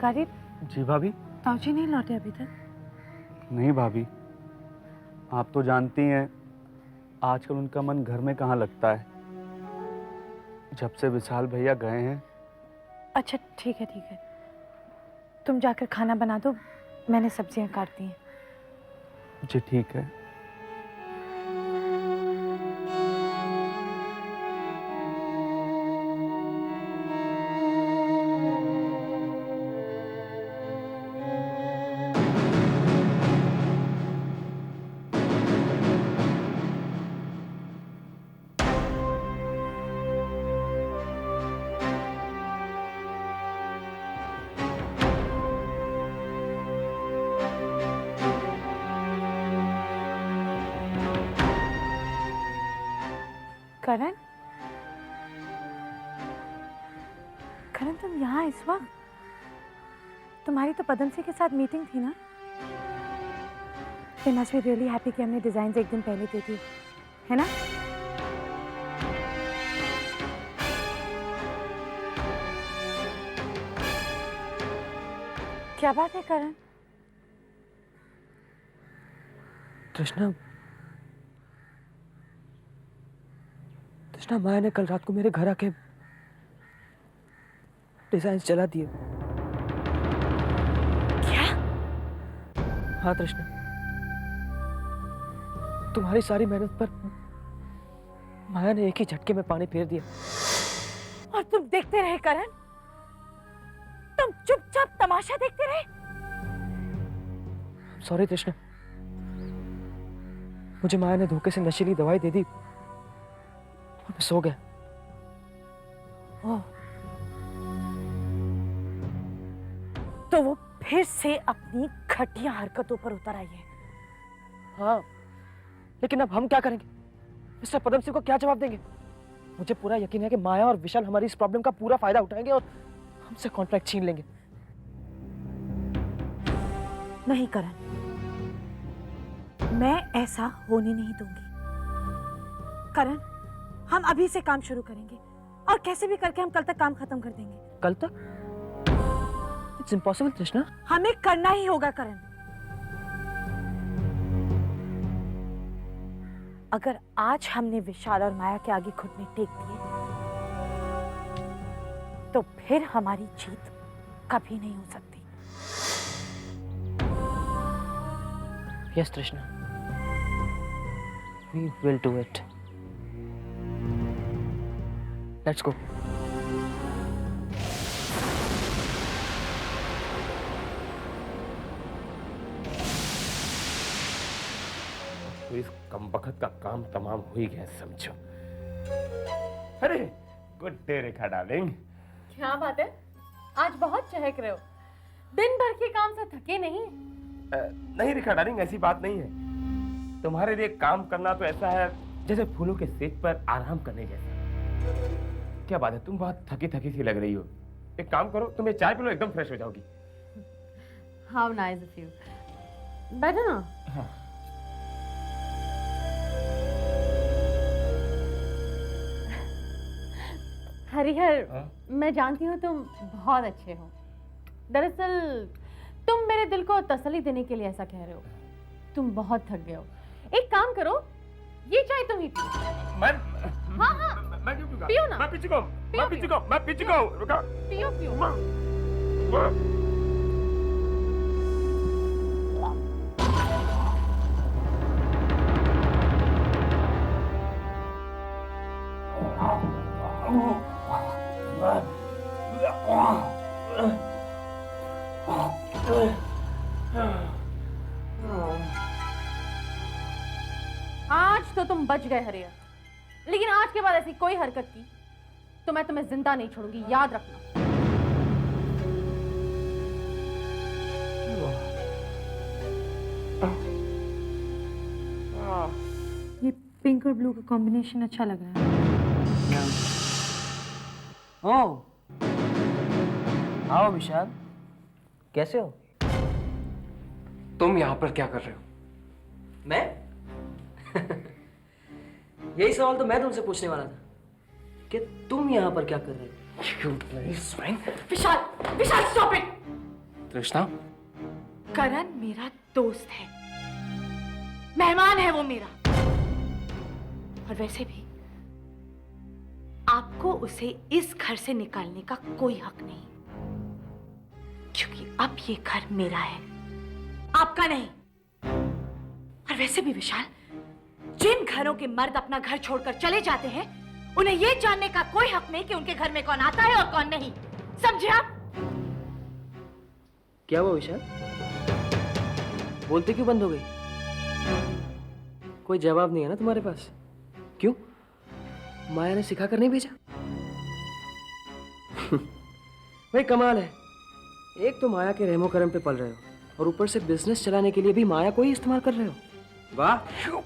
शिकारी। जी भाभी। ताऊजी नहीं लौटे अभी तक? नहीं भाभी, आप तो जानती हैं आजकल उनका मन घर में कहाँ लगता है। जब से विशाल भैया गए हैं। अच्छा ठीक है ठीक है, तुम जाकर खाना बना दो, मैंने सब्जियां काट दी हैं। जी ठीक है। करण, करण तुम यहाँ इस वक्त? तुम्हारी तो पदमसी के साथ मीटिंग थी ना? They must be really happy कि हमने डिजाइन एक दिन पहले दे दी, है ना? क्या बात है करण? कृष्णा, माया ने कल रात को मेरे घर आके डिजाइन जला दिए। क्या? हाँ कृष्णा, तुम्हारी सारी मेहनत पर माया ने एक ही झटके में पानी फेर दिया। और तुम देखते रहे करण? तुम चुपचाप तमाशा देखते रहे? सॉरी कृष्णा, मुझे माया ने धोखे से नशीली दवाई दे दी और मैं सो गया। ओह, तो वो फिर से अपनी घटिया हरकतों पर उतर आई है। हाँ, लेकिन अब हम क्या करेंगे? मिस्टर पदमसी को क्या जवाब देंगे? मुझे पूरा यकीन है कि माया और विशाल हमारी इस प्रॉब्लम का पूरा फायदा उठाएंगे और हमसे कॉन्ट्रैक्ट छीन लेंगे। नहीं करण, मैं ऐसा होने नहीं दूंगी। करण, हम अभी से काम शुरू करेंगे और कैसे भी करके हम कल तक काम खत्म कर देंगे। कल तक? It's impossible Krishna. हमें करना ही होगा करण। अगर आज हमने विशाल और माया के आगे घुटने टेक दिए तो फिर हमारी जीत कभी नहीं हो सकती। Yes Krishna, we will do it. Let's go. तो इस कमबख्त का काम तमाम हो ही गया समझो। अरे गुड डे रेखा डार्लिंग। क्या बात है, आज बहुत चहक रहे हो। दिन भर के काम से थके नहीं? नहीं रेखा डार्लिंग, ऐसी बात नहीं है। तुम्हारे लिए काम करना तो ऐसा है जैसे फूलों के सेज पर आराम करने जैसा। क्या बात है, तुम बहुत थकी थकी सी लग रही हो। एक काम करो, तुम ये चाय पी लो, एकदम फ्रेश हो जाओगी। How nice of you. बैठो ना। हाँ। हरिहर, हाँ? मैं जानती हूँ तुम बहुत अच्छे हो। दरअसल तुम मेरे दिल को तसल्ली देने के लिए ऐसा कह रहे हो। तुम बहुत थक गए हो। एक काम करो, ये चाय तुम ही पियो। मैं हाँ हाँ, मैं क्यों पीऊंगा? पियो ना। मैं पी चुका हूँ। मैं पी चुका हूँ। मैं पी चुका हूँ। रुका। पियो पियो। आज तो तुम बच गए हरियर, लेकिन आज के बाद ऐसी कोई हरकत की तो मैं तुम्हें जिंदा नहीं छोड़ूंगी, याद रखना। ये पिंक और ब्लू का कॉम्बिनेशन अच्छा लग रहा है। ओह, आओ विशाल, कैसे हो? तुम यहाँ पर क्या कर रहे हो? मैं? यही सवाल तो मैं तुमसे पूछने वाला था कि तुम यहाँ पर क्या कर रहे हो? विशाल, विशाल स्टॉप इट। तृष्णा, करण मेरा दोस्त है, मेहमान है वो मेरा। और वैसे भी आपको उसे इस घर से निकालने का कोई हक नहीं, क्योंकि अब ये घर मेरा है, आपका नहीं। और वैसे भी विशाल, जिन घरों के मर्द अपना घर छोड़कर चले जाते हैं, उन्हें यह जानने का कोई हक नहीं कि उनके घर में कौन आता है और कौन नहीं। समझे आप? क्या हुआ विशाल? बोलते क्यों बंद हो गई? कोई जवाब नहीं है ना तुम्हारे पास? क्यों? माया ने सिखा कर नहीं भेजा? भाई कमाल है, एक तो माया के रहमो करम पे पल रहे हो और ऊपर से बिजनेस चलाने के लिए भी माया को ही इस्तेमाल कर रहे हो। वाह।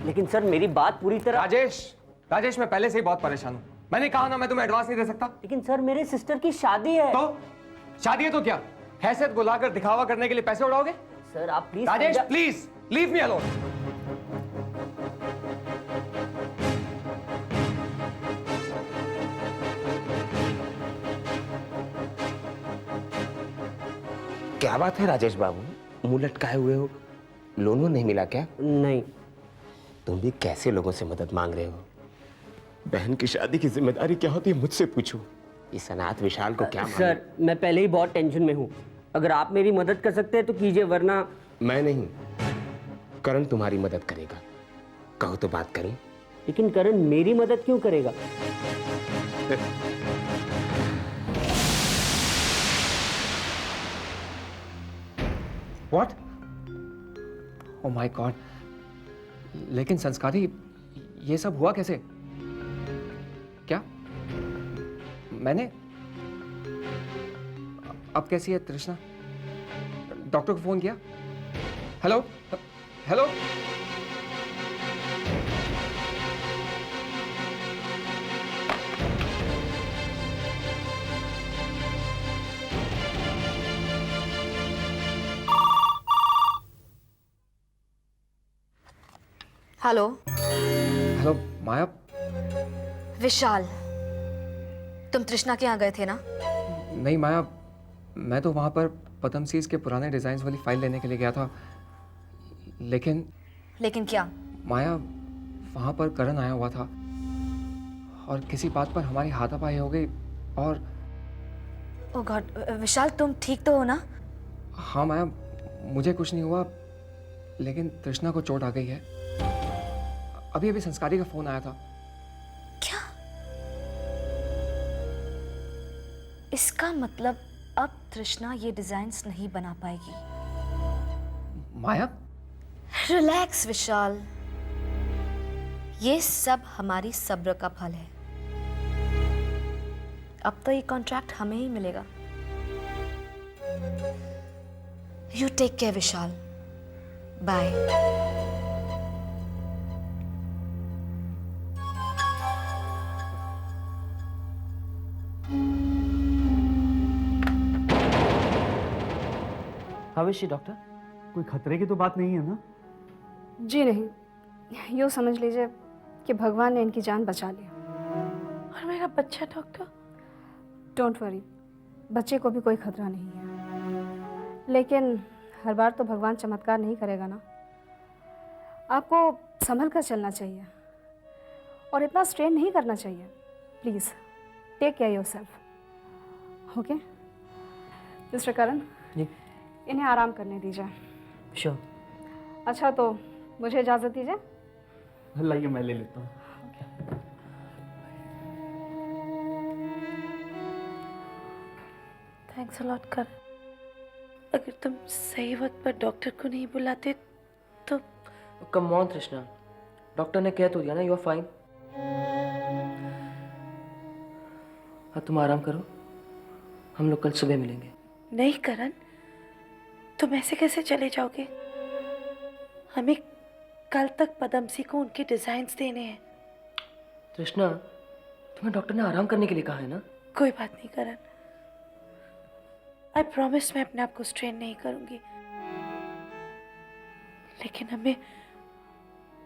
लेकिन सर मेरी बात पूरी तरह। राजेश मैं पहले से ही बहुत परेशान हूँ। मैंने कहा ना मैं तुम्हें एडवांस नहीं दे सकता। लेकिन सर मेरे सिस्टर की शादी है। तो शादी है तो क्या, हैसियत बुलाकर दिखावा करने के लिए पैसे उड़ाओगे? सर आप please. Rajesh please leave me alone. क्या बात है राजेश बाबू, मुंह लटकाए हुए हो? लोन वोन नहीं मिला क्या? नहीं। तुम भी कैसे लोगों से मदद मांग रहे हो? बहन की शादी की जिम्मेदारी क्या होती है मुझसे पूछो। इस अनाथ विशाल को क्या सर मैं पहले ही बहुत टेंशन में हूँ, अगर आप मेरी मदद कर सकते हैं तो कीजिए, वरना। मैं नहीं, करण तुम्हारी मदद करेगा। कहो तो बात करूं। लेकिन करण मेरी मदद क्यों करेगा? What? Oh my God! लेकिन संस्कारी, ये सब हुआ कैसे? क्या? मैंने? अब कैसी है तृष्णा? डॉक्टर को फोन किया? हेलो? हेलो? हेलो। हेलो माया। विशाल, तुम तृष्णा के यहाँ गए थे ना? नहीं माया, मैं तो वहाँ पर पद्मसीज के पुराने डिजाइन्स वाली फाइल लेने के लिए गया था, लेकिन क्या? माया वहाँ पर करण आया हुआ था और किसी बात पर हमारी हाथापाई हो गई और। ओह गॉड, विशाल तुम ठीक तो हो ना? हाँ माया, मुझे कुछ नहीं हुआ, लेकिन तृष्णा को चोट आ गई है। अभी अभी संस्कारी का फोन आया था। क्या? इसका मतलब अब तृष्णा ये डिजाइन्स नहीं बना पाएगी। माया रिलैक्स विशाल, ये सब हमारी सब्र का फल है। अब तो ये कॉन्ट्रैक्ट हमें ही मिलेगा। You take care Vishal, bye. How is she doctor? कोई खतरे की तो बात नहीं है ना? जी नहीं, यूँ समझ लीजिए कि भगवान ने इनकी जान बचा ली। और मेरा बच्चा डॉक्टर? डोंट वरी, बच्चे को भी कोई खतरा नहीं है, लेकिन हर बार तो भगवान चमत्कार नहीं करेगा ना। आपको संभल कर चलना चाहिए और इतना स्ट्रेन नहीं करना चाहिए। Please take care yourself, okay? Mister Karan, इन्हें आराम करने दीजिए। श्योर। अच्छा तो मुझे इजाज़त दीजिए। लाइए मैं ले लेता हूँ। थैंक्स अ लॉट करण। अगर तुम सही वक्त पर डॉक्टर को नहीं बुलाते तो कम ऑन तृष्णा, डॉक्टर ने कह तो दिया ना, यू आर फाइन। अब तुम आराम करो, हम लोग कल सुबह मिलेंगे। नहीं करण, तुम ऐसे कैसे चले जाओगे? हमें कल तक पदमसी को उनके डिजाइन्स देने हैं। तृष्णा, तुम्हें डॉक्टर ने आराम करने के लिए कहा है ना। कोई बात नहीं करण, आई प्रॉमिस मैं अपने आप को स्ट्रेन नहीं करूंगी, लेकिन हमें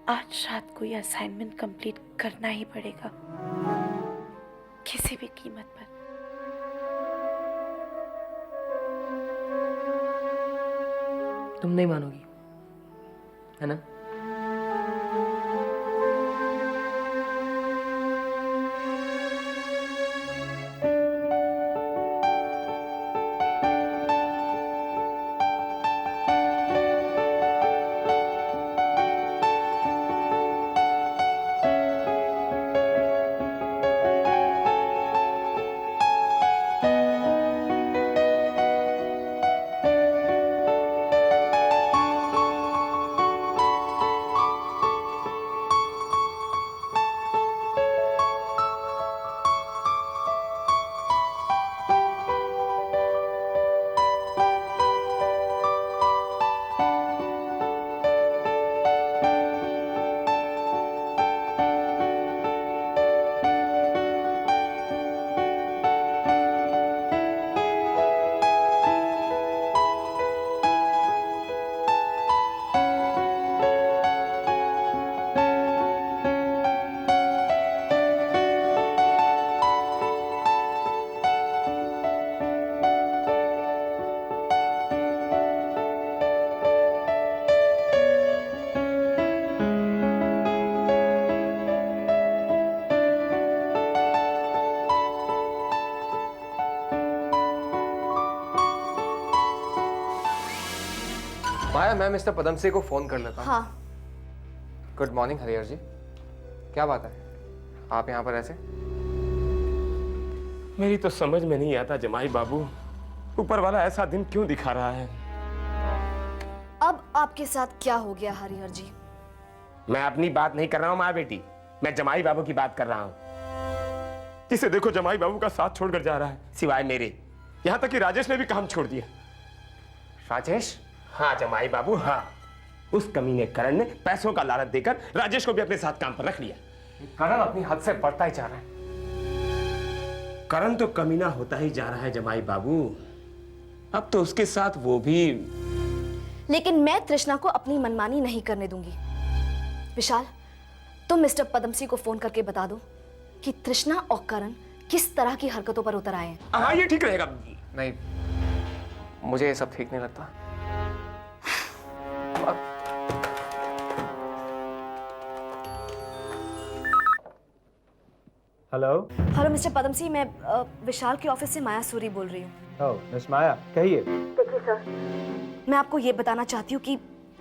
आज रात को ये असाइनमेंट कंप्लीट करना ही पड़ेगा, किसी भी कीमत पर। तुम नहीं मानोगी, है ना? माया, मैं मिस्टर पदमसी को फोन कर लेता हूँ। हाँ। गुड मॉर्निंग हरिहर जी, क्या बात है आप यहाँ पर ऐसे? मेरी तो समझ में नहीं आता जमाई बाबू, ऊपर वाला ऐसा दिन क्यों दिखा रहा है? अब आपके साथ क्या हो गया हरिहर जी? मैं अपनी बात नहीं कर रहा हूँ माँ बेटी, मैं जमाई बाबू की बात कर रहा हूँ। जिसे देखो जमाई बाबू का साथ छोड़कर जा रहा है, सिवाय मेरे। यहाँ तक कि राजेश ने भी काम छोड़ दिया। राजेश? हाँ जमाई बाबू, हाँ। उस कमीने करण ने पैसों का लालच देकर राजेश को भी अपने साथ काम पर रख लिया। करण अपनी हद से बढ़ता ही जा रहा है। करण तो कमीना होता ही जा रहा है जमाई बाबू, अब तो उसके साथ वो भी। लेकिन मैं तृष्णा को अपनी मनमानी नहीं करने दूंगी। विशाल, तुम मिस्टर पदमसी को फोन करके बता दो कि तृष्णा और करण किस तरह की हरकतों पर उतर आए हैं। हाँ ये ठीक रहेगा। नहीं, मुझे ये सब ठीक नहीं लगता। हेलो हेलो मिस्टर पदमसी, मैं विशाल के ऑफिस से माया सूरी बोल रही हूँ। मिस माया, कहिए। देखिए सर, मैं आपको ये बताना चाहती हूँ कि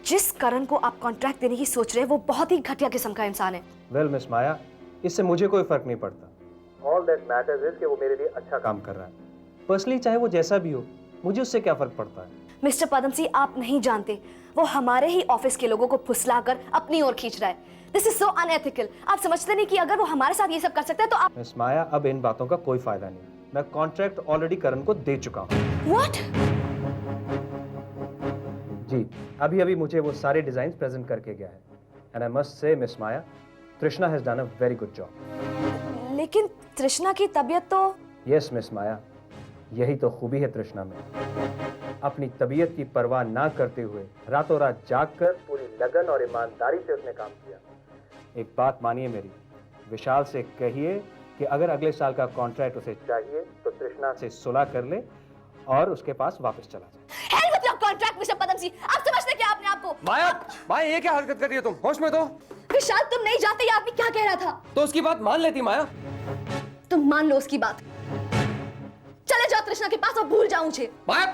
जिस करण को आप कॉन्ट्रैक्ट देने की सोच रहे हैं वो बहुत ही घटिया किस्म का इंसान है। वेल मिस माया, इससे मुझे कोई फर्क नहीं पड़ता। ऑल दैट मैटर्स इज कि वो मेरे लिए अच्छा काम कर रहा है। पर्सनली चाहे वो जैसा भी हो, मुझे उससे क्या फर्क पड़ता है। मिस्टर पदमसी, आप नहीं जानते, वो हमारे ही ऑफिस के लोगों को फुसलाकर अपनी ओर खींच रहा है। This is so unethical. आप समझते नहीं कि अगर वो हमारे साथ ये सब कर सकता है तो आप। मिस माया, अब इन बातों का कोई फायदा नहीं। मैं कॉन्ट्रैक्ट ऑलरेडी करण को दे चुका हूँ। व्हाट? जी, अभी अभी मुझे वो सारे डिजाइन प्रेजेंट करके गया है। And I must say miss Maya, Trishna has done a very good job. लेकिन तृष्णा की तबीयत तो। यस मिस माया, यही तो खूबी है तृष्णा में। अपनी तबीयत की परवाह ना करते हुए रातों रात जागकर पूरी लगन और ईमानदारी से उसने काम किया। एक बात मानिए मेरी, विशाल से कहिए कि अगर अगले साल का कॉन्ट्रैक्ट उसे चाहिए तो तृष्णा से सुलह कर ले और उसके पास वापस चला जाए। Hell with your contract mister Padamsee. आप समझते क्या अपने आप को? माया, माया ये क्या हरकत कर रही हो तुम? होश में तो। विशाल, तुम नहीं जानते ये आदमी क्या कह रहा था। तो उसकी बात मान लेती माया। तुम मान लो उसकी बात। चले जाओ तृष्णा के पास और भूल जाओ मुझे। माया